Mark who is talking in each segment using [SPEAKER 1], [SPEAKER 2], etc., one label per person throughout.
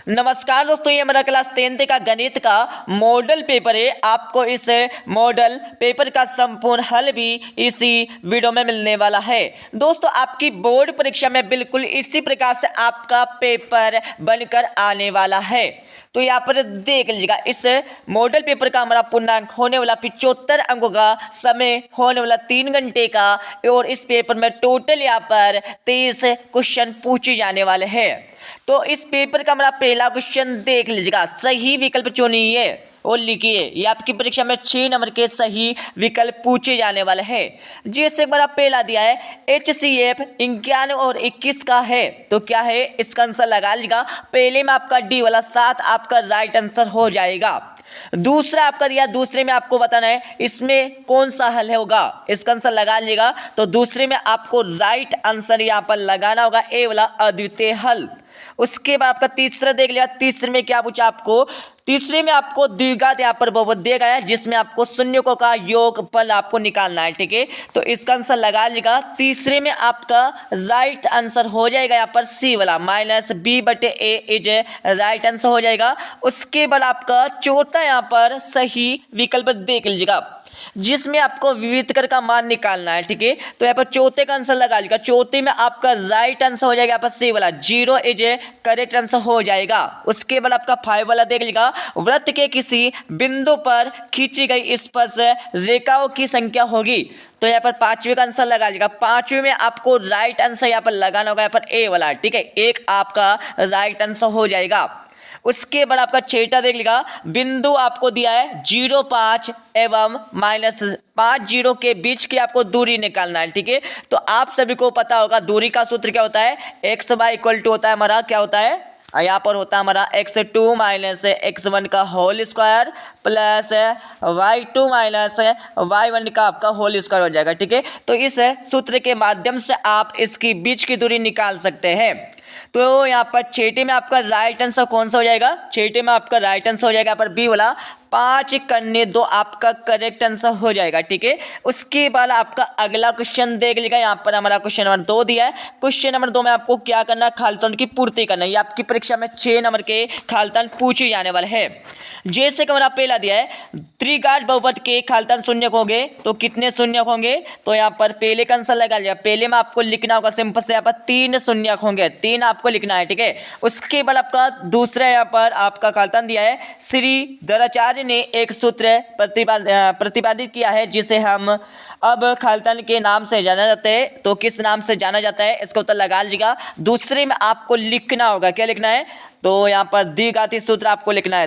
[SPEAKER 1] नमस्कार दोस्तों, ये हमारा क्लास 10th का गणित का मॉडल पेपर है। आपको इस मॉडल पेपर का संपूर्ण हल भी इसी वीडियो में मिलने वाला है। दोस्तों, आपकी बोर्ड परीक्षा में बिल्कुल इसी प्रकार से आपका पेपर बनकर आने वाला है। तो यहाँ पर देख लीजिएगा, इस मॉडल पेपर का हमारा पूर्णांक होने वाला 75 अंकों का, समय होने वाला 3 घंटे का, और इस पेपर में टोटल यहाँ पर 23 क्वेश्चन पूछे जाने वाले हैं। तो इस पेपर का हमारा पहला क्वेश्चन देख लीजिएगा, सही विकल्प चुनिए और लिखिए। ये आपकी परीक्षा में 6 नंबर के सही विकल्प पूछे जाने वाले हैं। जैसे हमारा पहला दिया है HCF 91 और 21 का है, तो क्या है इसका आंसर लगा लीजिएगा। पहले में आपका डी वाला 7 आपका राइट आंसर हो जाएगा। दूसरा आपका दिया, दूसरे में आपको बताना है इसमें कौन सा हल होगा, इसका आंसर लगा लीजिएगा। तो दूसरे में आपको राइट आंसर यहाँ पर लगाना होगा, ए वाला अद्वितीय हल। उसके बाद आपका तीसरा देख लिया, तीसरे में क्या पूछा आपको, तीसरे में आपको द्विघात यहाँ पर बहुपद दिया गया है, जिसमें आपको शून्यों का योगफल आपको निकालना है। ठीक है, तो इसका आंसर लगा लीजिएगा। तीसरे में आपका राइट आंसर हो जाएगा यहाँ पर सी वाला -b/a इज राइट आंसर हो जाएगा। उसके बाद आपका चौथा यहाँ पर सही विकल्प देख लीजिएगा, जिसमें आपको विविधकर का मान निकालना है। ठीक है, तो यहाँ पर चौथे का आंसर लगा लीजिएगा। चौथे में आपका राइट आंसर हो जाएगा यहाँ पर सी वाला 0 इज करेक्ट आंसर हो जाएगा। उसके बाद आपका 5 वाला देख लीजिएगा, वृत्त के किसी बिंदु पर खींची गई स्पर्श रेखाओं की संख्या होगी। तो यहाँ पर 5वें का आंसर लगा लीजिएगा। 5वें में आपको राइट आंसर यहाँ पर लगाना होगा, यहाँ पर ए वाला। ठीक है, एक आपका राइट आंसर हो जाएगा। उसके बाद आपका छठा देख लीजिएगा, बिंदु आपको दिया है 0,5 एवं -50 के बीच की आपको दूरी निकालना है। ठीक है, तो आप सभी को पता होगा दूरी का सूत्र क्या होता है, x/y = होता है हमारा, क्या होता है यहाँ पर होता है हमारा x2 - x1 का whole square plus y2 - y1 का आपका होल स्क्वायर हो जाएगा। ठीक है, तो इस सूत्र के माध्यम से आप इसकी बीच की दूरी निकाल सकते हैं। तो यहाँ पर छठे में आपका राइट आंसर कौन सा हो जाएगा, छठे में आपका राइट आंसर हो जाएगा यहाँ पर बी वाला 5/2 आपका करेक्ट आंसर हो जाएगा। ठीक है, उसके बाद आपका अगला क्वेश्चन देख लीजिएगा। यहाँ पर हमारा क्वेश्चन नंबर 2 दिया है। क्वेश्चन नंबर 2 में आपको क्या करना है, खालिस्तान की पूर्ति करना है। ये आपकी परीक्षा में 6 नंबर के खालिस्तान पूछे जाने वाले हैं। जैसे कि हमारा पहला दिया है, त्रिघात बहुपद के खालिस्तान शून्य होंगे, तो कितने शून्य होंगे, तो यहाँ पर पहले का आंसर लगा लिया। पहले में आपको लिखना होगा सिंपल से, यहाँ पर 3 शून्य होंगे, 3 आपको लिखना है। ठीक है, उसके बाद आपका दूसरा यहाँ पर आपका खालिस्तान दिया है, श्री धराचार्य ने एक सूत्र प्रतिपादित किया है, जिसे हम अब खालिस्तान के नाम से जाना जाता है। तो किस नाम से जाना जाता है, इसका उत्तर लगा लीजिएगा। दूसरे में आपको लिखना होगा, क्या लिखना है, तो यहाँ पर द्विघाती सूत्र आपको लिखना है,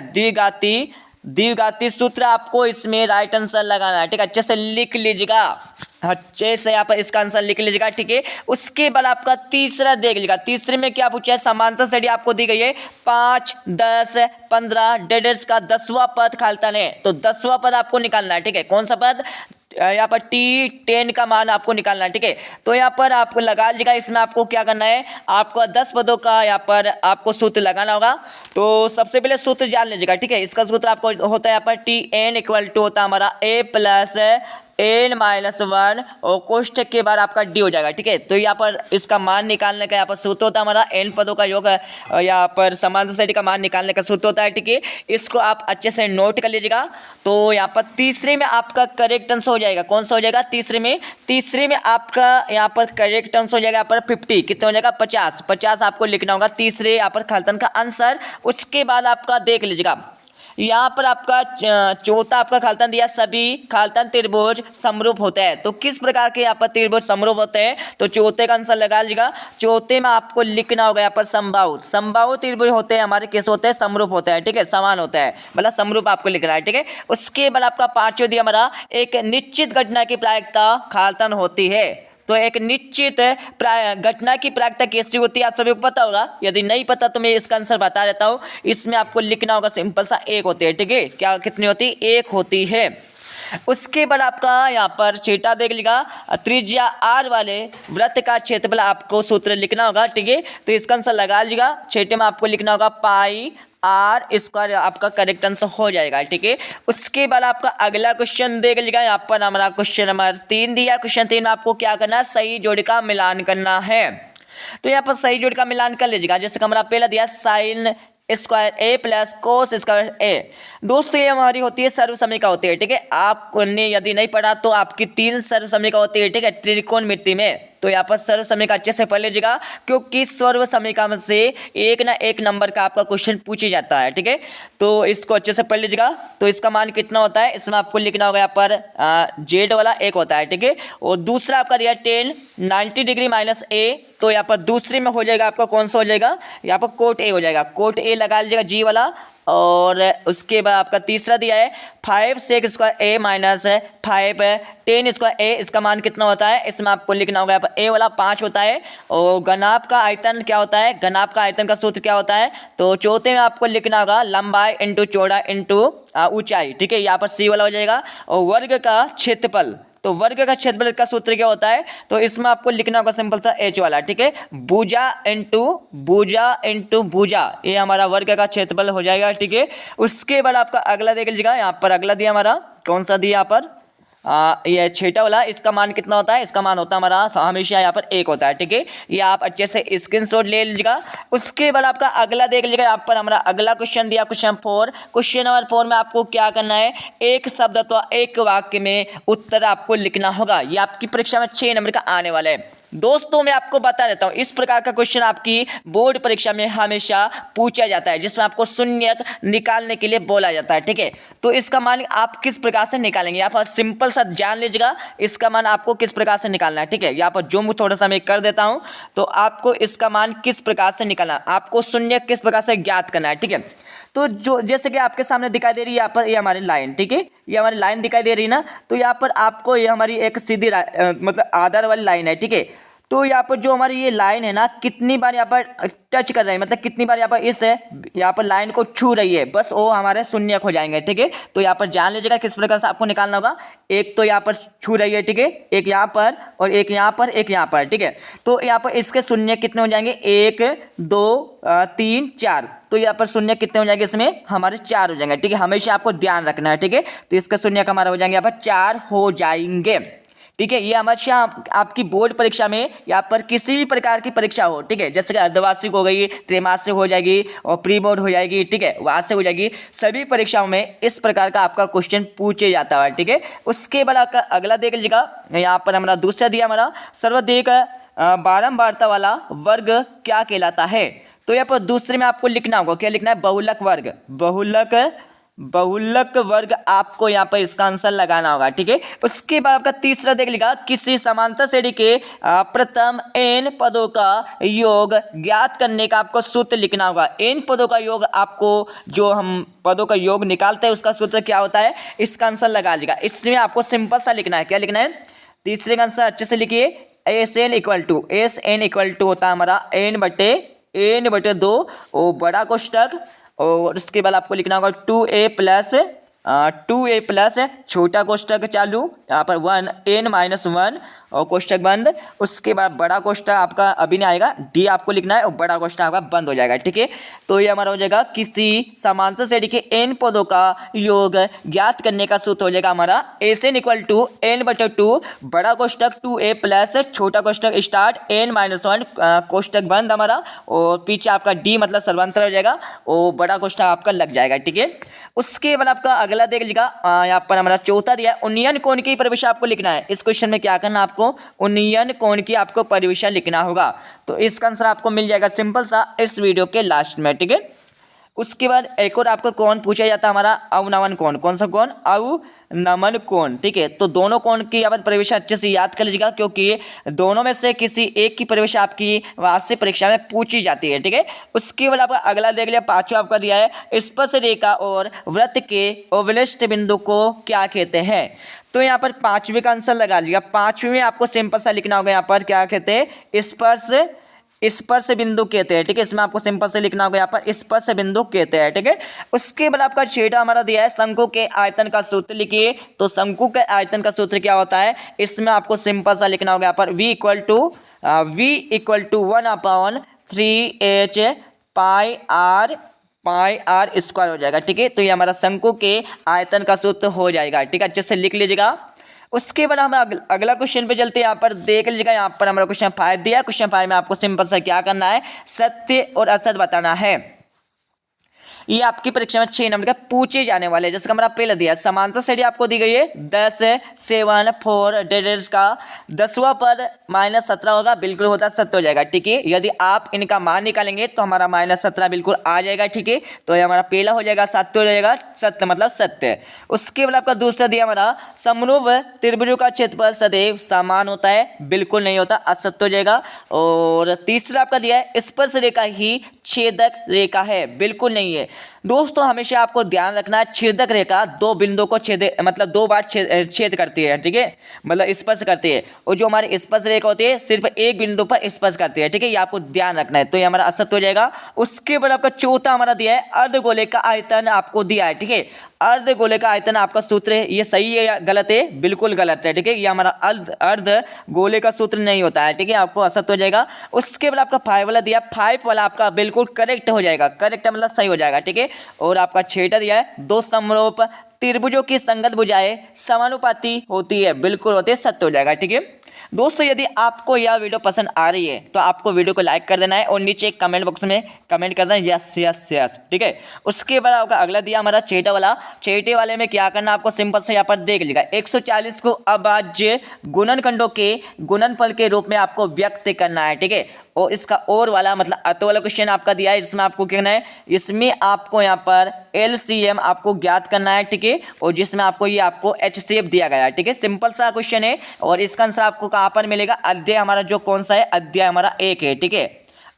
[SPEAKER 1] द्विघाती सूत्र आपको इसमें राइट आंसर लगाना है। ठीक है, अच्छे से लिख लीजिएगा, अच्छे से यहाँ पर इसका आंसर लिख लीजिएगा। ठीक है, उसके बाद आपका तीसरा देख लीजिएगा। तीसरे में क्या पूछा है, समांतर श्रेणी आपको दी गई है 5, 10, 15 डेढ़ का 10वां पद खालिस्तान है, तो 10वां पद आपको निकालना है। ठीक है, कौन सा पद, यहाँ पर T10 का मान आपको निकालना है। ठीक है, तो यहाँ पर आपको लगा लीजिएगा। इसमें आपको क्या करना है, आपको 10 पदों का यहाँ पर आपको सूत्र लगाना होगा। तो सबसे पहले सूत्र जान लीजिएगा। ठीक है, इसका सूत्र आपको होता है यहाँ पर Tn = होता है हमारा a + n-1 और कोष्ठक के बाद आपका डी हो जाएगा। ठीक है, तो यहाँ पर इसका मान निकालने का यहाँ पर सूत्र होता है हमारा n पदों का योग, यहाँ पर समांतर श्रेणी का मान निकालने का सूत्र होता है। ठीक है, इसको आप अच्छे से नोट कर लीजिएगा। तो यहाँ पर तीसरे में आपका करेक्ट आंसर हो जाएगा, कौन सा हो जाएगा, तीसरे में आपका यहाँ पर करेक्ट आंसर हो जाएगा यहाँ पर 50, कितना हो जाएगा, 50 आपको लिखना होगा तीसरे यहाँ पर खालिस्तान का आंसर। उसके बाद आपका देख लीजिएगा, यहाँ पर आपका चौथा आपका खालिस्तान दिया, सभी खालिस्तान त्रिभुज समरूप होते हैं। तो किस प्रकार के यहाँ पर त्रिभुज समरूप होते हैं, तो चौथे का आंसर लगा लीजिएगा। चौथे में आपको लिखना होगा यहाँ पर समबाहु त्रिभुज होते हैं हमारे, कैसे होते हैं, समरूप होते हैं। ठीक है, समान होता है, मतलब समरूप आपको लिखना है। ठीक है, उसके बाद आपका 5वां दिया हमारा, एक निश्चित घटना की प्रायिकता खालिस्तान होती है। तो एक निश्चित घटना की प्रायिकता कैसी होती है, आप सभी को पता होगा। यदि नहीं पता तो मैं इसका आंसर बता देता हूँ। इसमें आपको लिखना होगा सिंपल सा 1 होती है। ठीक है, क्या कितनी होती है, 1 होती है। उसके बाद आपका यहाँ पर छठा देख लीजिएगा, त्रिज्या r वाले वृत्त का क्षेत्रफल आपको सूत्र लिखना होगा। ठीक है, तो इसका आंसर लगा लीजिएगा। छठे में आपको लिखना होगा πr² आपका करेक्ट आंसर हो जाएगा। ठीक है, उसके बाद आपका अगला क्वेश्चन देख लीजिएगा। यहाँ पर हमारा क्वेश्चन नंबर 3 दिया। क्वेश्चन 3 में आपको क्या करना है, सही जोड़ी का मिलान करना है। तो यहाँ पर सही जोड़ी का मिलान कर लीजिएगा। जैसे कि हमारा पहला दिया sin स्क्वायर ए प्लस कोस स्क्वायर ए। दोस्तों ये हमारी होती है सर्वसमीका होती है, ठीक है। आपने यदि नहीं पढ़ा तो आपकी 3 सर्वसमीका होती है, ठीक है, त्रिकोणमिति में। तो यहाँ पर सर्वसमीका अच्छे से पढ़ लीजिएगा, क्योंकि सर्वसमीका में से एक ना एक नंबर का आपका क्वेश्चन पूछा जाता है, ठीक है। तो इसको अच्छे से पढ़ लीजिएगा। तो इसका मान कितना होता है, इसमें आपको लिखना होगा यहाँ पर जेड वाला 1 होता है, ठीक है। और दूसरा आपका दिया 10 90 डिग्री माइनस ए। तो यहाँ पर दूसरे में हो जाएगा आपका कौन सा हो जाएगा, यहाँ पर कोट ए हो जाएगा, कोट ए लगा लीजिएगा जी वाला। और उसके बाद आपका तीसरा दिया है 5 सेक स्क्वायर ए माइनस 5 10 स्क्वायर ए। इसका मान कितना होता है, इसमें आपको लिखना होगा यहाँ पर ए वाला 5 होता है। और घनाभ का आयतन क्या होता है, घनाभ का आयतन का सूत्र क्या होता है, तो चौथे में आपको लिखना होगा लंबाई इंटू चौड़ा इंटू ऊंचाई, ठीक है। यहाँ पर सी वाला हो जाएगा। और वर्ग का क्षेत्रफल, तो वर्ग का क्षेत्रफल का सूत्र क्या होता है, तो इसमें आपको लिखना होगा सिंपल सा एच वाला, ठीक है। भुजा इंटू भुजा, ये हमारा वर्ग का क्षेत्रफल हो जाएगा, ठीक है। उसके बाद आपका अगला देख लीजिएगा, यहाँ पर अगला दिया हमारा कौन सा दिया यहाँ पर ये छठा वाला, इसका मान कितना होता है, इसका मान होता है हमारा हमेशा यहाँ पर 1 होता है, ठीक है। ये आप अच्छे से स्क्रीनशॉट ले लीजिएगा। उसके बाद आपका अगला देख लीजिएगा, यहाँ पर हमारा अगला क्वेश्चन दिया क्वेश्चन 4। क्वेश्चन नंबर 4 में आपको क्या करना है, एक शब्द अथवा एक वाक्य में उत्तर आपको लिखना होगा। ये आपकी परीक्षा में 6 नंबर का आने वाला है। दोस्तों मैं आपको बता देता हूं, इस प्रकार का क्वेश्चन आपकी बोर्ड परीक्षा में हमेशा पूछा जाता है, जिसमें आपको शून्यक निकालने के लिए बोला जाता है, ठीक है। तो इसका मान आप किस प्रकार से निकालेंगे, यहाँ पर सिंपल सा जान लीजिएगा, इसका मान आपको किस प्रकार से निकालना है, ठीक है। यहाँ पर जूम थोड़ा सा मैं कर देता हूं, तो आपको इसका मान किस प्रकार से निकालना है, आपको शून्यक किस प्रकार से ज्ञात करना है, ठीक है। तो जो जैसे कि आपके सामने दिखाई दे रही है यहाँ पर, ये हमारी लाइन, ठीक है, ये हमारी लाइन दिखाई दे रही है ना। तो यहाँ पर आपको ये हमारी एक सीधी मतलब आधार वाली लाइन है, ठीक है। तो यहाँ पर जो हमारी ये लाइन है ना, कितनी बार यहाँ पर टच कर रही है, मतलब कितनी बार यहाँ पर इस यहाँ पर लाइन को छू रही है, बस वो हमारे शून्यक हो जाएंगे, ठीक है। तो यहाँ पर जान लीजिएगा किस प्रकार से आपको निकालना होगा। एक तो यहाँ पर छू रही है, ठीक है, एक यहाँ पर और एक यहाँ पर, एक यहाँ पर, ठीक है। तो यहाँ पर इसके शून्य कितने हो जाएंगे, 1 2 3 4। तो यहाँ पर शून्य कितने हो जाएंगे, इसमें हमारे 4 हो जाएंगे, ठीक है। हमेशा आपको ध्यान रखना है, ठीक है। तो इसका शून्य हमारा हो जाएंगे यहाँ पर 4 हो जाएंगे, ठीक है। ये हमेशा आपकी बोर्ड परीक्षा में यहाँ पर किसी भी प्रकार की परीक्षा हो, ठीक है, जैसे कि अर्धवार्षिक हो गई, त्रैमासिक हो जाएगी और प्री बोर्ड हो जाएगी, ठीक है, वार्षिक हो जाएगी, सभी परीक्षाओं में इस प्रकार का आपका क्वेश्चन पूछे जाता है, ठीक है। उसके बाद आपका अगला देख लीजिएगा, यहाँ पर हमारा दूसरा दिया हमारा सर्वाधिक बारंबारता वाला वर्ग क्या कहलाता है। तो यहाँ पर दूसरे में आपको लिखना होगा, क्या लिखना है, बहुलक वर्ग, बहुलक वर्ग आपको यहाँ पर इसका आंसर लगाना होगा, ठीक है। उसके बाद आपका तीसरा देख लीजिएगा, किसी समांतर श्रेणी के प्रथम n पदों का योग ज्ञात करने का आपको सूत्र लिखना होगा। n पदों का योग, आपको जो हम पदों का योग निकालते हैं उसका सूत्र क्या होता है, इसका आंसर लगा लीजिएगा। इसमें आपको सिंपल सा लिखना है, क्या लिखना है, तीसरे का आंसर अच्छे से लिखिए, एस एन इक्वल टू होता है हमारा n बटे 2 और बड़ा कोष्टक, और उसके बाद आपको लिखना होगा 2a प्लस छोटा कोष्टक चालू, यहाँ पर 1 n-1 और कोष्टक बंद। उसके बाद बड़ा कोष्टक आपका अभी नहीं आएगा, डी आपको लिखना है और बड़ा कोष्टक आपका बंद हो जाएगा, ठीक है। तो ये हमारा हो जाएगा, किसी समांतर श्रेणी के n पदों का योग ज्ञात करने का सूत्र हो जाएगा हमारा एन इक्वल टू n बटे 2 बड़ा कोष्टक 2a प्लस छोटा कोष्टक स्टार्ट n-1 कोष्टक बंद हमारा, और पीछे आपका डी मतलब सर्वांतर हो जाएगा और बड़ा कोष्टक आपका लग जाएगा, ठीक है। उसके बाद आपका अगला देख लीजिएगा, यहाँ पर हमारा चौथा दिया है, उन्नयन कोण की परिभाषा आपको लिखना है। इस क्वेश्चन में क्या करना है, आपको उन्नयन कोण की आपको परिभाषा लिखना होगा। तो इसका आंसर आपको मिल जाएगा सिंपल सा इस वीडियो के लास्ट में, ठीक है। उसके बाद एक और आपको कोण पूछा जाता है हमारा अवनमन कोण, कौन सा कोण, अवनमन कोण, ठीक है। तो दोनों कोण की यहाँ पर परिभाषा अच्छे से याद कर लीजिएगा, क्योंकि दोनों में से किसी एक की परिभाषा आपकी वार्षिक परीक्षा में पूछी जाती है, ठीक है। उसके बाद आपका अगला देख लिया, पांचवा आपका दिया है, स्पर्श रेखा और वृत्त के अवलिष्ट बिंदु को क्या कहते हैं। तो यहाँ पर पांचवे का आंसर लगा लीजिएगा। पांचवे में आपको सिंपल सा लिखना होगा, यहाँ पर क्या कहते हैं, स्पर्श बिंदु कहते हैं, ठीक है। इसमें आपको सिंपल से लिखना होगा, यहाँ पर स्पर्श बिंदु कहते हैं, ठीक है। उसके बाद आपका छठा हमारा दिया है, शंकु के आयतन का सूत्र लिखिए। तो शंकु के आयतन का सूत्र क्या होता है, इसमें आपको सिंपल सा लिखना होगा, यहाँ पर v equal to 1/3h pi r square हो जाएगा, ठीक है। तो ये हमारा शंकु के आयतन का सूत्र हो जाएगा, ठीक है, अच्छे से लिख लीजिएगा। उसके बाद हम अगला क्वेश्चन पे चलते हैं। यहाँ पर देख लीजिएगा, यहाँ पर हमारा क्वेश्चन 5 दिया। क्वेश्चन 5 में आपको सिंपल सा क्या करना है, सत्य और असत्य बताना है। ये आपकी परीक्षा में 6 नंबर का पूछे जाने वाले हैं। जैसे कि हमारा पहले दिया समांतर श्रेणी आपको दी गई है 10 7 4 डेडेड्स का 10वां पद -17 होगा, बिल्कुल होता सत्य हो जाएगा। ठीक है, यदि आप इनका मान निकालेंगे तो हमारा -17 बिल्कुल आ जाएगा। ठीक है, तो ये हमारा पहला हो जाएगा, सत्य हो जाएगा, सत्य मतलब सत्य। उसके बाद आपका दूसरा दिया हमारा समरूप त्रिभुजों का क्षेत्रफल सदैव समान होता है, बिल्कुल नहीं होता, असत्य हो जाएगा। और तीसरा आपका दिया है स्पर्श रेखा ही छेदक रेखा है, बिल्कुल नहीं है। दोस्तों हमेशा आपको ध्यान रखना है, छेदक रेखा दो बिंदुओं को मतलब 2 बार छेद करती है। ठीक है, मतलब स्पर्श करती है, और जो हमारी स्पर्श रेखा होती है सिर्फ एक बिंदु पर स्पर्श करती है। ठीक है, ये आपको ध्यान रखना है, तो ये हमारा असत्य हो जाएगा। उसके बाद आपका चौथा हमारा दिया है अर्धगोले का आयतन आपको दिया है। ठीक है, अर्धगोले का आयतन आपका सूत्र है, ये सही है या गलत है? बिल्कुल गलत है। ठीक है, ये हमारा अर्धगोले का सूत्र नहीं होता है। ठीक है, आपको असत्य हो जाएगा। उसके बाद आपका 5 वाला दिया, 5 वाला आपका बिल्कुल करेक्ट हो जाएगा, करेक्ट मतलब सही हो जाएगा। ठीक है, और आपका 6 दिया है दो समरूप त्रिभुजों की संगत भुजाएं समानुपाती होती है, बिल्कुल होती है, सत्य हो जाएगा। ठीक है दोस्तों, यदि आपको यह वीडियो पसंद आ रही है तो आपको वीडियो को लाइक कर देना है और नीचे कमेंट बॉक्स में कमेंट कर देना यस यस यस। ठीक है, उसके बाद आपका अगला दिया हमारा छठा वाला, छठे वाले में क्या करना आपको सिंपल से यहाँ पर देख लीजिएगा। 140 को अभाज्य गुणनखंडों के गुणनफल के रूप में आपको व्यक्त करना है। ठीक है, और इसका और वाला मतलब अत वाला क्वेश्चन आपका दिया है, इसमें आपको क्या करना है, इसमें आपको यहाँ पर LCM आपको ज्ञात करना है। ठीक है, और जिसमें आपको ये आपको HCF दिया गया है। ठीक है, सिंपल सा क्वेश्चन है, और इसका आंसर आपको कहाँ पर मिलेगा, अध्याय हमारा जो कौन सा है, अध्याय हमारा 1 है। ठीक है,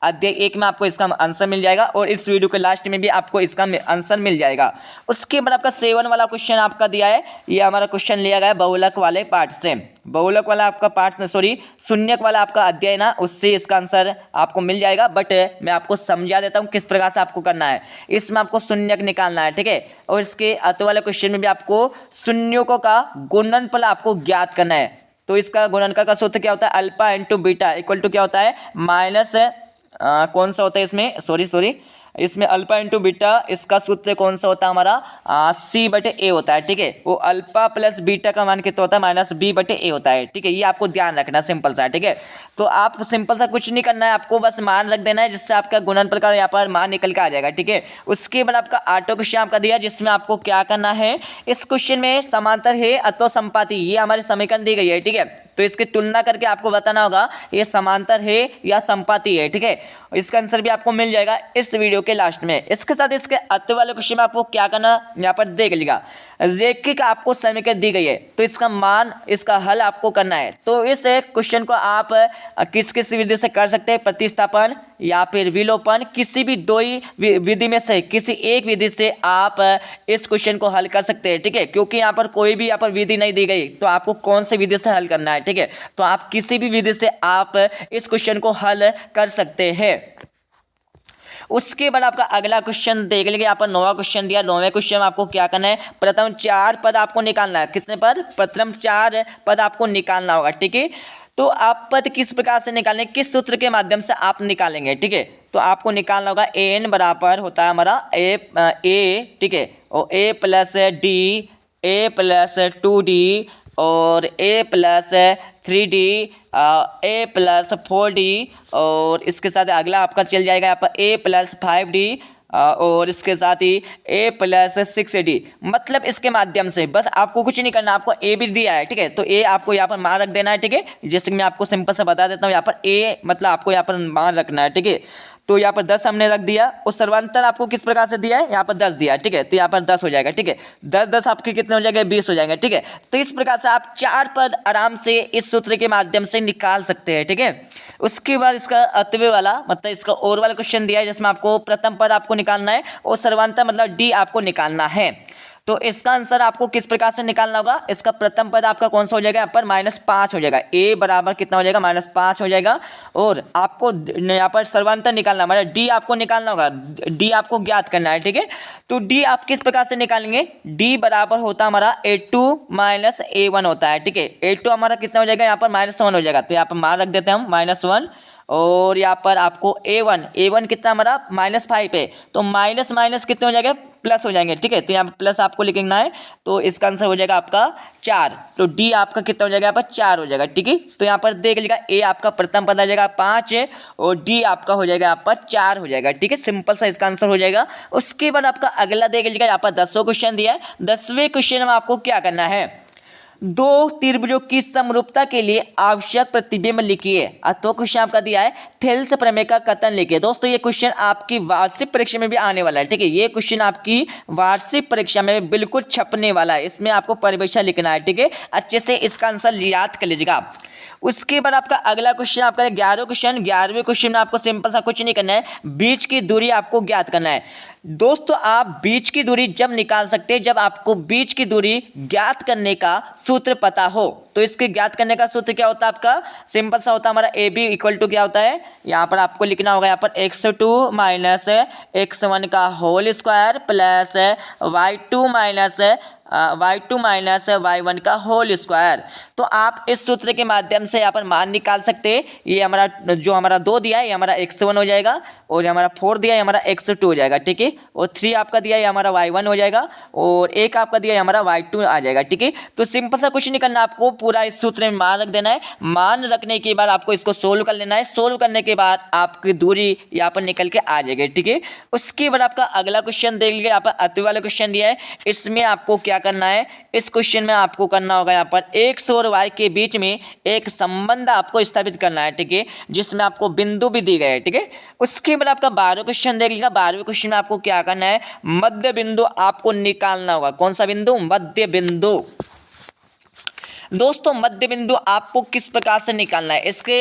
[SPEAKER 1] अध्याय 1 में आपको इसका आंसर मिल जाएगा, और इस वीडियो के लास्ट में भी आपको इसका आंसर मिल जाएगा। उसके बाद आपका 7 वाला क्वेश्चन आपका दिया है, ये हमारा क्वेश्चन लिया गया है बहुलक वाले पार्ट से, बहुलक वाला आपका पार्ट सॉरी शून्यक वाला आपका अध्याय ना, उससे इसका आंसर आपको मिल जाएगा। बट मैं आपको समझा देता हूँ किस प्रकार से आपको करना है। इसमें आपको शून्यक निकालना है। ठीक है, और इसके अत वाले क्वेश्चन में भी आपको शून्यों का गुणनफल आपको ज्ञात करना है। तो इसका गुणनफल का सूत्र क्या होता है, alpha into beta equal to क्या होता है, माइनस कौन सा होता है इसमें, सॉरी इसमें अल्फा इंटू बीटा, इसका सूत्र कौन सा होता है हमारा C/A होता है। ठीक है, वो अल्फा प्लस बीटा का मान कितना होता है, -B/A होता है। ठीक है, ये आपको ध्यान रखना सिंपल सा। ठीक है, तो आप सिंपल सा कुछ नहीं करना है, आपको बस मान रख देना है, जिससे आपका गुणनफल का यहाँ पर मान निकल के आ जाएगा। ठीक है, उसके बाद आपका 8वां क्वेश्चन आपका दिया, जिसमें आपको क्या करना है, इस क्वेश्चन में समांतर है अथवा संपाती, ये हमारे समीकरण दी गई है। ठीक है, तो इसकी तुलना करके आपको बताना होगा ये समांतर है या संपाती है। ठीक है, इसका आंसर भी आपको मिल जाएगा इस वीडियो के लास्ट में। इसके साथ इसके अत वाले क्वेश्चन में आपको क्या करना यहाँ पर देख लीजिएगा, रेखिक आपको समीकरण दी गई है, तो इसका मान, इसका हल आपको करना है। तो इस क्वेश्चन को आप किस किस विधि से कर सकते हैं, प्रतिस्थापन या फिर विलोपन, किसी भी दो ही विधि में से किसी एक विधि से आप इस क्वेश्चन को हल कर सकते हैं। ठीक है, क्योंकि यहाँ पर कोई भी यहाँ पर विधि नहीं दी गई, तो आपको कौन सी विधि से हल करना है। ठीक है, तो आप किसी भी विधि से आप इस क्वेश्चन को हल कर सकते हैं। उसके बाद आपका अगला क्वेश्चन देख लीजिए, यहाँ पर 9वां क्वेश्चन दिया। 9वें क्वेश्चन में आपको क्या करना है, प्रथम 4 पद आपको निकालना है। कितने पद, प्रथम 4 पद आपको निकालना होगा। ठीक है, तो आप पद किस प्रकार से निकालेंगे, किस सूत्र के माध्यम से आप निकालेंगे। ठीक है, तो आपको निकालना होगा an बराबर होता है हमारा a। ठीक है, और a plus D, a plus 2d और a plus 3d, a plus 4d, और इसके साथ अगला आपका चल जाएगा यहाँ पर a प्लस 5d, और इसके साथ ही a प्लस 6d। मतलब इसके माध्यम से बस आपको कुछ नहीं करना, आपको a भी दिया है। ठीक है, तो a आपको यहाँ पर मान रख देना है। ठीक है, जैसे कि मैं आपको सिंपल से बता देता हूँ, यहाँ पर a मतलब आपको यहाँ पर मान रखना है। ठीक है, तो यहाँ पर 10 हमने रख दिया, और सर्वांतर आपको किस प्रकार से दिया है, यहाँ पर 10 दिया है। ठीक है, तो यहाँ पर 10 हो जाएगा। ठीक है, 10 आपके कितने हो जाएंगे, 20 हो जाएंगे। ठीक है, तो इस प्रकार से आप 4 पद आराम से इस सूत्र के माध्यम से निकाल सकते हैं। ठीक है, उसके बाद इसका अतवे वाला मतलब इसका और वाला क्वेश्चन दिया है, जिसमें आपको प्रथम पद आपको निकालना है और सर्वांतर मतलब D आपको निकालना है। तो इसका आंसर आपको किस प्रकार से निकालना होगा, इसका प्रथम पद आपका कौन सा हो जाएगा, यहाँ पर -5 हो जाएगा। a बराबर कितना हो जाएगा, -5 हो जाएगा। और आपको यहाँ पर सर्वांतर निकालना, मतलब d आपको निकालना होगा, d आपको ज्ञात करना है। ठीक है, तो d आप किस प्रकार से निकालेंगे, d बराबर होता है हमारा a2 - a1 होता है। ठीक है, a2 हमारा कितना हो जाएगा, यहाँ पर -1 हो जाएगा, तो यहाँ पर मान रख देते हैं हम -1, और यहाँ पर आपको a1 कितना हमारा -5 है, तो माइनस माइनस कितने हो जाएंगे, प्लस हो जाएंगे। ठीक है, तो यहाँ पर प्लस आपको लिखना है, तो इसका आंसर हो जाएगा आपका 4। तो डी आपका कितना हो जाएगा, यहाँ पर 4 हो जाएगा। ठीक है, तो यहाँ पर देख लीजिएगा ए आपका प्रथम पद आ जाएगा 5 है और डी आपका हो जाएगा यहाँ पर 4 हो जाएगा। ठीक है, सिंपल सा इसका आंसर हो जाएगा। उसके बाद आपका अगला देख लीजिएगा, यहाँ पर 10वां क्वेश्चन दिया है। 10वें क्वेश्चन में आपको क्या करना है, दो त्रिभुजों की समरूपता के लिए आवश्यक प्रतिबिंब लिखिए। अथवा क्वेश्चन आपका दिया है थेल्स प्रमेय का कथन लिखिए। दोस्तों ये क्वेश्चन आपकी वार्षिक परीक्षा में भी आने वाला है। ठीक है, ये क्वेश्चन आपकी वार्षिक परीक्षा में बिल्कुल छपने वाला है, इसमें आपको परिभाषा लिखना है। ठीक है, अच्छे से इसका आंसर याद कर लीजिएगा। उसके बाद आपका अगला क्वेश्चन आपका 11वां क्वेश्चन। 11वें क्वेश्चन में आपको सिंपल सा कुछ नहीं करना है, बीच की दूरी आपको ज्ञात करना है। दोस्तों आप बीच की दूरी जब निकाल सकते हैं जब आपको बीच की दूरी ज्ञात करने का सूत्र पता हो। तो इसके ज्ञात करने का सूत्र क्या होता है आपका, सिंपल सा होता है हमारा ए बी इक्वल टू क्या होता है, यहाँ पर आपको लिखना होगा यहाँ पर x2 माइनस x1 का whole square plus y2 minus y1 का होल स्क्वायर। तो आप इस सूत्र के माध्यम से यहाँ पर मान निकाल सकते हैं। ये हमारा जो हमारा 2 दिया है ये हमारा x1 हो जाएगा और हमारा 4 दिया है हमारा x2 हो जाएगा। ठीक है, और 3 आपका दिया है हमारा y1 हो जाएगा और 1 आपका दिया है हमारा y2 आ जाएगा। ठीक है, तो सिंपल सा कुछ नहीं करना, आपको पूरा इस सूत्र में मान रख देना है। मान रखने के बाद आपको इसको सोल्व कर लेना है। सोल्व करने के बाद आपकी दूरी यहाँ पर निकल के आ जाएगी। ठीक है, उसके बाद आपका अगला क्वेश्चन देख लीजिए, यहाँ पर अति वाला क्वेश्चन दिया है। इसमें आपको क्या करना है, इस क्वेश्चन में आपको करना होगा यहाँ पर x और y के बीच में एक संबंध आपको स्थापित करना है। ठीक है, जिसमें आपको बिंदु भी दी गए है। ठीक है, उसके बाद आपका 12वां क्वेश्चन देख लीजिएगा। 12वें क्वेश्चन में आपको क्या करना है, मध्य बिंदु आपको निकालना होगा। कौन सा बिंदु, मध्य बिंदु। दोस्तों मध्य बिंदु आपको किस प्रकार से निकालना है इसके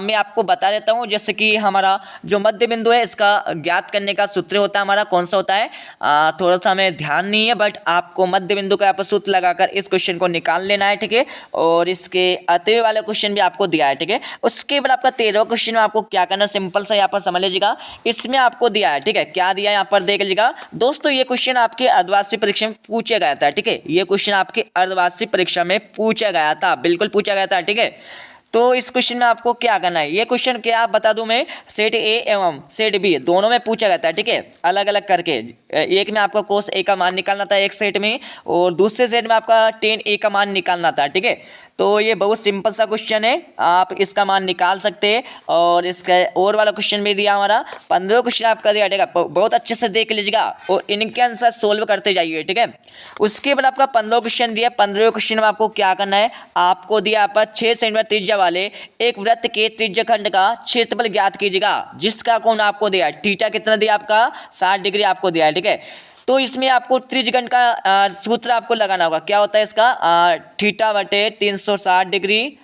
[SPEAKER 1] मैं आपको बता देता हूं। जैसे कि हमारा जो मध्य बिंदु है इसका ज्ञात करने का सूत्र होता है हमारा, कौन सा होता है, थोड़ा सा हमें ध्यान नहीं है, बट आपको मध्य बिंदु का यहाँ पर सूत्र लगाकर इस क्वेश्चन को निकाल लेना है। ठीक है, और इसके अतिव्य वाला क्वेश्चन भी आपको दिया है। ठीक है, उसके बाद आपका 13वां क्वेश्चन में आपको क्या करना है, सिंपल सा यहाँ पर समझ लीजिएगा। इसमें आपको दिया है, ठीक है, क्या दिया है यहाँ पर देख लीजिएगा। दोस्तों ये क्वेश्चन आपके अर्धवार्षिक परीक्षा में पूछा गया था। ठीक है, ये क्वेश्चन आपके अर्धवार्षिक परीक्षा में पूछा गया था, बिल्कुल पूछा गया था। ठीक है, तो इस क्वेश्चन में आपको क्या करना है, ये क्वेश्चन क्या बता दूं मैं, सेट ए एवं सेट बी दोनों में पूछा गया था। ठीक है, अलग अलग करके एक में आपका कोस ए का मान निकालना था एक सेट में, और दूसरे सेट में आपका टेन ए का मान निकालना था। ठीक है, तो ये बहुत सिंपल सा क्वेश्चन है, आप इसका मान निकाल सकते हैं। और इसका और वाला क्वेश्चन भी दिया हमारा 15 क्वेश्चन आपका दिया। ठीक है, बहुत अच्छे से देख लीजिएगा और इनके आंसर सोल्व करते जाइए। ठीक है, उसके बाद आपका 15 क्वेश्चन दिया। 15वें क्वेश्चन में आपको क्या करना है, आपको दिया पर 6 सेंटीमीटर त्रिज्या वाले एक वृत्त के त्रिज्यखंड का क्षेत्रफल ज्ञात कीजिएगा, जिसका कोण आपको दिया है थीटा कितना दिया आपका 60 डिग्री आपको दिया है। ठीक है, तो इसमें आपको त्रिज्यखंड का सूत्र आपको लगाना होगा। क्या होता है इसका, थीटा बटे 360 डिग्री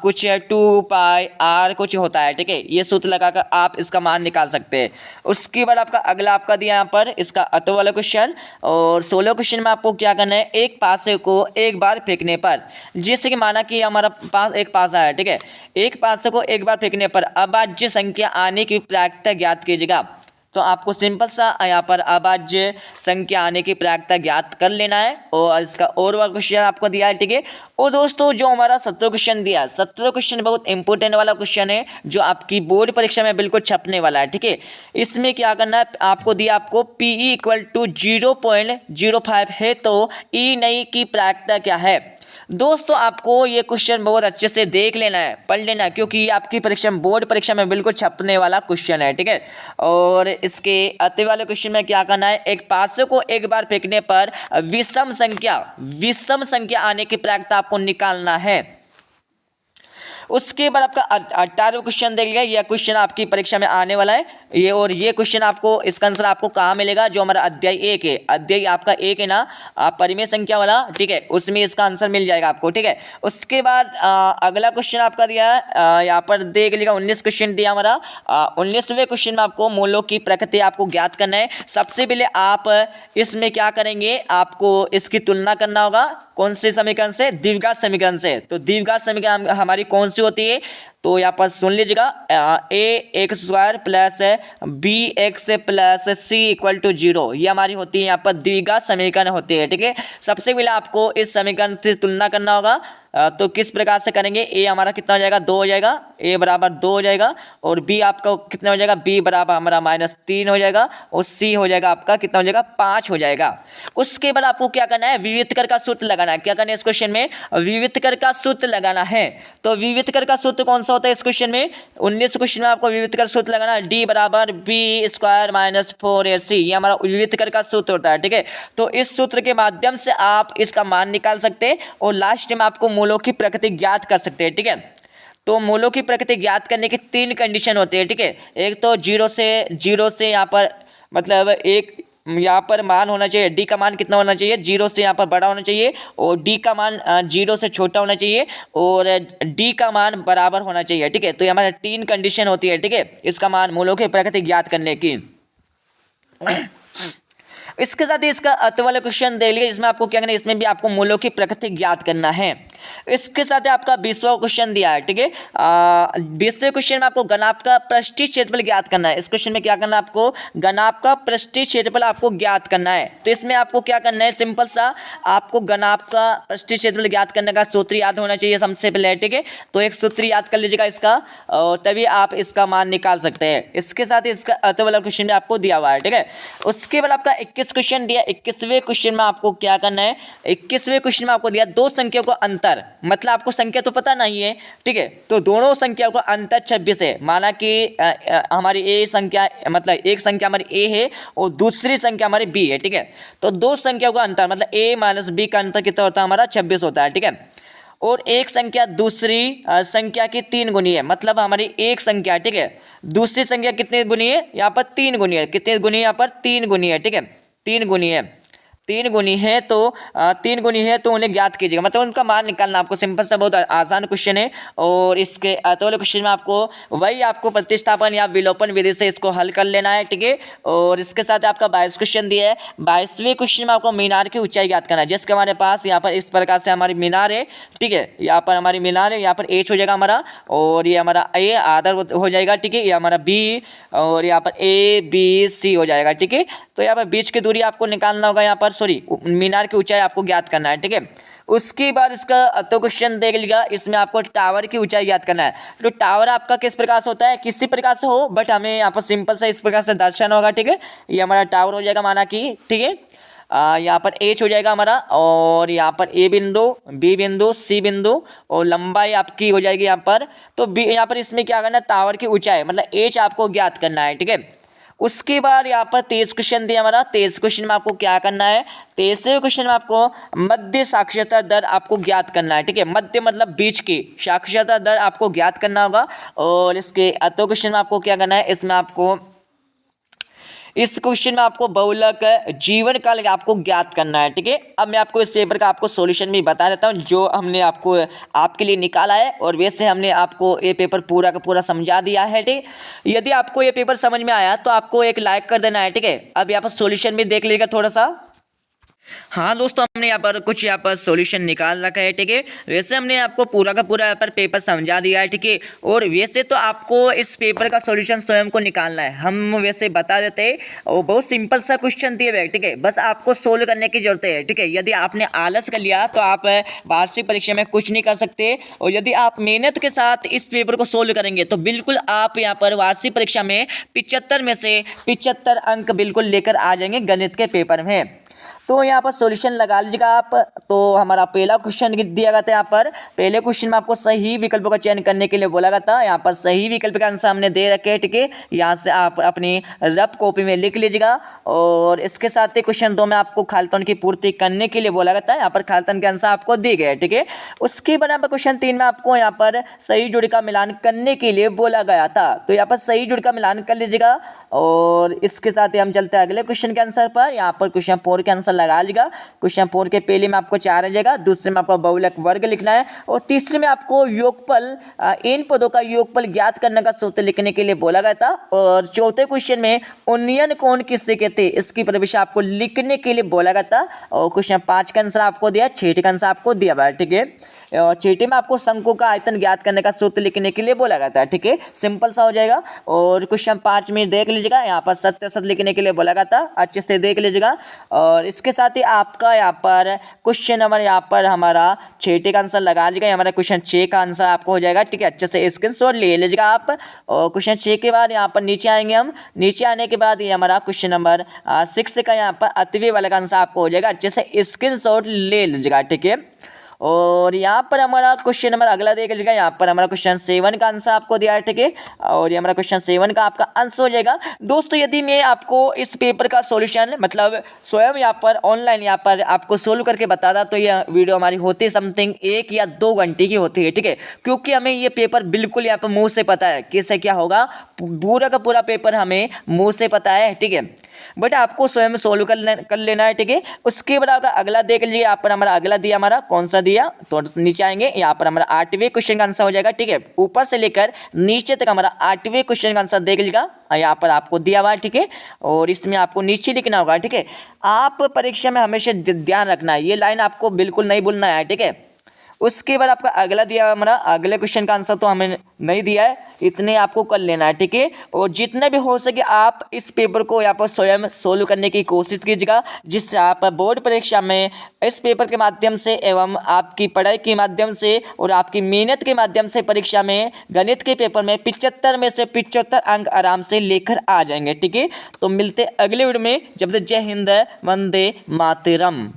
[SPEAKER 1] कुछ 2 पाई आर कुछ होता है। ठीक है, ये सूत्र लगाकर आप इसका मान निकाल सकते हैं। उसके बाद आपका अगला आपका दिया यहाँ पर इसका अतो वाला क्वेश्चन, और 16 क्वेश्चन में आपको क्या करना है, एक पासे को एक बार फेंकने पर, जैसे कि माना कि हमारा पास एक पासा है। ठीक है, एक पासे को एक बार फेंकने पर अभाज्य संख्या आने की प्रायिकता ज्ञात कीजिएगा। तो आपको सिंपल सा यहाँ पर अभाज्य संख्या आने की प्रायिकता ज्ञात कर लेना है, और इसका और वाला क्वेश्चन आपको दिया है। ठीक है, और दोस्तों जो हमारा 17 क्वेश्चन दिया है, 17 क्वेश्चन बहुत इंपॉर्टेंट वाला क्वेश्चन है जो आपकी बोर्ड परीक्षा में बिल्कुल छपने वाला है। ठीक है, इसमें क्या करना है, आपको दिया आपको PE इक्वल टू 0.05 है, तो ई नहीं की प्रायिकता क्या है। दोस्तों आपको ये क्वेश्चन बहुत अच्छे से देख लेना है, पढ़ लेना है, क्योंकि ये आपकी परीक्षा में बोर्ड परीक्षा में बिल्कुल छपने वाला क्वेश्चन है। ठीक है, और इसके अति वाले क्वेश्चन में क्या करना है, एक पासे को एक बार फेंकने पर विषम संख्या आने की प्रायिकता आपको निकालना है। उसके बाद आपका 18वां क्वेश्चन देख लिया, यह क्वेश्चन आपकी परीक्षा में आने वाला है। ये और ये क्वेश्चन आपको इसका आंसर आपको कहाँ मिलेगा, जो हमारा अध्याय 1 है, अध्याय आपका 1 है ना, परिमेय संख्या वाला। ठीक है, उसमें इसका आंसर मिल जाएगा आपको। ठीक है, उसके बाद अगला क्वेश्चन आपका दिया है, यहाँ पर देख लीजिएगा 19 क्वेश्चन दिया हमारा। 19वें क्वेश्चन में आपको मूलों की प्रकृति आपको ज्ञात करना है। सबसे पहले आप इसमें क्या करेंगे, आपको इसकी तुलना करना होगा कौन से समीकरण से, द्विघात समीकरण से। तो द्विघात समीकरण हमारी कौन सी होती है, तो यहाँ पर सुन लीजिएगा, ax² plus bx plus c equal to 0, ये हमारी होती है यहाँ पर द्विघात समीकरण होती है। ठीक है, सबसे पहले आपको इस समीकरण से तुलना करना होगा तो किस प्रकार से करेंगे, ए हमारा कितना हो जाएगा 2 हो जाएगा, ए बराबर 2 हो जाएगा, और बी आपका कितना हो जाएगा, बी बराबर हमारा -3 हो जाएगा, और सी हो जाएगा आपका कितना हो जाएगा 5 हो जाएगा। उसके बाद आपको क्या करना है, विविधकर का सूत्र लगाना है। क्या करना है इस क्वेश्चन में, विविधकर का सूत्र लगाना है। तो विविधकर का सूत्र कौन सा होता है इस क्वेश्चन में, 19 क्वेश्चन में आपको विविधकर सूत्र लगाना है, डी बराबर बी स्क्वायर माइनस 4ac, ये हमारा विविधकर का सूत्र होता है। ठीक है, तो इस सूत्र के माध्यम से आप इसका मान निकाल सकते हैं और लास्ट में आपको मूलों की प्रकृति ज्ञात कर सकते हैं। ठीक है, तो मूलों की प्रकृति ज्ञात करने की 3 कंडीशन होती है। ठीक है, एक तो जीरो से यहाँ पर मतलब एक यहाँ पर मान होना चाहिए, डी का मान कितना होना चाहिए, 0 से यहाँ पर बड़ा होना चाहिए, और डी का मान 0 से छोटा होना चाहिए, और डी का मान बराबर होना चाहिए। ठीक है, तो ये हमारा 3 कंडीशन होती है। ठीक है, इसका मान मूलों की प्रकृति ज्ञात करने की। इसके साथ ही इसका अत वाला क्वेश्चन दे लिया, इसमें आपको क्या करना है, इसमें भी आपको मूलों की प्रकृति ज्ञात करना है। इसके साथ ही आपका 20वां क्वेश्चन दिया है। ठीक है, 20वें क्वेश्चन में आपको घनाभ का पृष्ठीय क्षेत्रफल ज्ञात करना है। इस क्वेश्चन में क्या करना है, आपको घनाभ का पृष्ठीय क्षेत्रफल आपको ज्ञात करना है। तो इसमें आपको क्या करना है, सिंपल सा आपको घनाभ का पृष्ठीय क्षेत्रफल ज्ञात करने का सूत्र याद होना चाहिए सबसे पहले। ठीक है, तो एक सूत्र याद कर लीजिएगा इसका, तभी आप इसका मान निकाल सकते हैं। इसके साथ ही इसका अत वाला क्वेश्चन भी आपको दिया हुआ है। ठीक है, उसके बाद आपका 21 क्वेश्चन दिया। 21वें क्वेश्चन में आपको क्या करना है, 21वें क्वेश्चन में आपको दिया दो संख्याओं को अंतर, मतलब आपको संख्या तो पता नहीं है। ठीक है, तो दोनों संख्याओं को अंतर 26 है। माना कि हमारी ए संख्या मतलब एक संख्या हमारी ए है और दूसरी संख्या हमारी बी है। ठीक है, तो दो संख्याओं का अंतर मतलब a माइनस बी का अंतर कितना होता है, हमारा 26 होता है। ठीक है, और एक संख्या दूसरी संख्या की 3 गुनी है, मतलब हमारी एक संख्या, ठीक है, दूसरी संख्या कितनी गुनी है, यहाँ पर 3 गुनी है। कितनी गुनी है, यहाँ पर 3 गुनी है। ठीक है, 3 गुनी है, 3 गुनी है, तो 3 गुनी है तो उन्हें ज्ञात कीजिएगा, मतलब उनका मान निकालना। आपको सिंपल सा बहुत आसान क्वेश्चन है, और इसके अतोले क्वेश्चन में आपको वही आपको प्रतिस्थापन या विलोपन विधि से इसको हल कर लेना है। ठीक है, और इसके साथ आपका 22 क्वेश्चन दिया है। 22वें क्वेश्चन में आपको मीनार की ऊंचाई ज्ञात करना है, जिसके हमारे पास यहाँ पर इस प्रकार से हमारी मीनार है। ठीक है, यहाँ पर हमारी मीनार है, यहाँ पर एच हो जाएगा हमारा, और ये हमारा ए आधार हो जाएगा। ठीक है, ये हमारा बी, और यहाँ पर ए बी सी हो जाएगा। ठीक है, तो यहाँ पर बीच की दूरी आपको निकालना होगा, यहाँ पर सॉरी मीनार की ऊंचाई आपको ज्ञात करना है। ठीक है, उसके बाद इसका तो क्वेश्चन देख लिया, इसमें आपको टावर की ऊंचाई ज्ञात करना है। तो टावर आपका किस प्रकार से होता है, किसी प्रकार से हो, बट हमें यहाँ पर सिंपल से इस प्रकार से दर्शन होगा। ठीक है, ये हमारा टावर हो जाएगा, माना कि ठीक है, यहाँ पर एच हो जाएगा हमारा, और यहाँ पर ए बिंदु, बी बिंदु, सी बिंदु, और लंबाई आपकी हो जाएगी यहाँ पर। तो बी यहाँ पर इसमें क्या करना है, टावर की ऊंचाई मतलब एच आपको ज्ञात करना है। ठीक है, उसके बाद यहाँ पर 23 क्वेश्चन दिया हमारा। 23 क्वेश्चन में आपको क्या करना है, 23वें क्वेश्चन में आपको मध्य साक्षरता दर आपको ज्ञात करना है। ठीक है, मध्य मतलब बीच की साक्षरता दर आपको ज्ञात करना होगा। और इसके अतो क्वेश्चन में आपको क्या करना है, इसमें आपको इस क्वेश्चन में आपको बहुलक जीवन काल आपको ज्ञात करना है। ठीक है, अब मैं आपको इस पेपर का आपको सॉल्यूशन भी बता देता हूँ, जो हमने आपको आपके लिए निकाला है, और वैसे हमने आपको ये पेपर पूरा का पूरा समझा दिया है। ठीक, यदि आपको ये पेपर समझ में आया तो आपको एक लाइक कर देना है। ठीक है, अब यहाँ पर सॉल्यूशन भी देख लीजिएगा थोड़ा सा। हाँ दोस्तों, हमने यहाँ पर कुछ यहाँ पर सॉल्यूशन निकाल रखा है। ठीक है, वैसे हमने आपको पूरा का पूरा यहाँ पर पेपर समझा दिया है। ठीक है, और वैसे तो आपको इस पेपर का सॉल्यूशन स्वयं को निकालना है, हम वैसे बता देते हैं, और बहुत सिंपल सा क्वेश्चन दिए हुए। ठीक है, बस आपको सोल्व करने की जरूरत है। ठीक है, यदि आपने आलस कर लिया तो आप वार्षिक परीक्षा में कुछ नहीं कर सकते, और यदि आप मेहनत के साथ इस पेपर को सोल्व करेंगे तो बिल्कुल आप यहाँ पर वार्षिक परीक्षा में 75 में से 75 अंक बिल्कुल लेकर आ जाएंगे गणित के पेपर में। तो यहाँ पर सॉल्यूशन लगा लीजिएगा आप। तो हमारा पहला क्वेश्चन दिया गया था, यहाँ पर पहले क्वेश्चन में आपको सही विकल्पों का चयन करने के लिए बोला गया था। यहाँ पर सही विकल्प का आंसर हमने दे रखे हैं। ठीक है, यहाँ से आप अपनी रफ कॉपी में लिख लीजिएगा। और इसके साथ ही क्वेश्चन 2 में आपको खालिस्तान की पूर्ति करने के लिए बोला गया था, यहाँ पर खालिस्तान के आंसर आपको दिए गए। ठीक है, उसके बाद यहाँ पर क्वेश्चन 3 में आपको यहाँ पर सही जोड़ी का मिलान करने के लिए बोला गया था, तो यहाँ पर सही जोड़ी का मिलान कर लीजिएगा। और इसके साथ ही हम चलते हैं अगले क्वेश्चन के आंसर पर। यहाँ पर क्वेश्चन 4 के आंसर लगा लीजिएगा। क्वेश्चन 4 के पहले में आपको 4 आ जाएगा, दूसरे में आपको बहुलक वर्ग लिखना है, और तीसरे में आपको योगफल इन पदों का योगफल ज्ञात करने का सूत्र लिखने के लिए बोला गया था। और चौथे क्वेश्चन में उन्नयन कोण किससे कहते हैं, इसकी परिभाषा आपको लिखने के लिए बोला गया था। और क्वेश्चन 5 का आंसर आपको दिया, 6 का आंसर आपको दिया हुआ है। ठीक है, चीटी में आपको शंकु का आयतन ज्ञात करने का सूत्र लिखने के लिए बोला जाता है। ठीक है, सिंपल सा हो जाएगा। और क्वेश्चन 5 में देख लीजिएगा, यहाँ पर सत्य असत लिखने के लिए बोला गया था, अच्छे से देख लीजिएगा। और इसके साथ ही आपका यहाँ पर क्वेश्चन नंबर यहाँ पर हमारा 6 का आंसर लगा लीजिएगा। हमारा क्वेश्चन 6 का आंसर आपको हो जाएगा। ठीक है, अच्छे से स्क्रीनशॉट ले लीजिएगा आप। और क्वेश्चन 6 के बाद यहाँ पर नीचे आएंगे हम। नीचे आने के बाद ये हमारा क्वेश्चन नंबर 6 का यहाँ पर अतिवी वाला का आंसर आपको हो जाएगा। अच्छे से स्क्रीनशॉट ले लीजिएगा। ठीक है, और यहाँ पर हमारा क्वेश्चन नंबर अगला देख लीजिएगा। यहाँ पर हमारा क्वेश्चन 7 का आंसर आपको दिया है। ठीक है, और ये हमारा क्वेश्चन 7 का आपका आंसर हो जाएगा। दोस्तों यदि मैं आपको इस पेपर का सॉल्यूशन मतलब स्वयं यहाँ पर ऑनलाइन यहाँ पर आपको सोल्व करके बताता तो यह वीडियो हमारी होती समथिंग 1 या 2 घंटे की होती है। ठीक है, क्योंकि हमें ये पेपर बिल्कुल यहाँ पर मुँह से पता है किससे क्या होगा, पूरा का पूरा पेपर हमें मुँह से पता है। ठीक है, बट आपको स्वयं सोल्व कर लेना है। ठीक है, उसके बाद अगला देख लीजिए। यहाँ पर हमारा अगला दिया, हमारा कौन सा दिया, तो नीचे आएंगे। यहाँ पर हमारा 8वें क्वेश्चन का आंसर हो जाएगा। ठीक है, ऊपर से लेकर नीचे तक हमारा 8वें क्वेश्चन का आंसर देख लीजिएगा। यहाँ पर आपको दिया हुआ है। ठीक है, और इसमें आपको नीचे लिखना होगा। ठीक है, आप परीक्षा में हमेशा ध्यान रखना है, ये लाइन आपको बिल्कुल नहीं भूलना है। ठीक है, उसके बाद आपका अगला दिया, हमारा अगले क्वेश्चन का आंसर तो हमें नहीं दिया है, इतने आपको कर लेना है। ठीक है, और जितना भी हो सके आप इस पेपर को यहाँ पर स्वयं सोल्व करने की कोशिश कीजिएगा, जिससे आप बोर्ड परीक्षा में इस पेपर के माध्यम से एवं आपकी पढ़ाई के माध्यम से और आपकी मेहनत के माध्यम से परीक्षा में गणित के पेपर में 75 में से 75 अंक आराम से लेकर आ जाएंगे। ठीक है, तो मिलते अगले वीडियो में। जब तक जय हिंद, वंदे मातरम।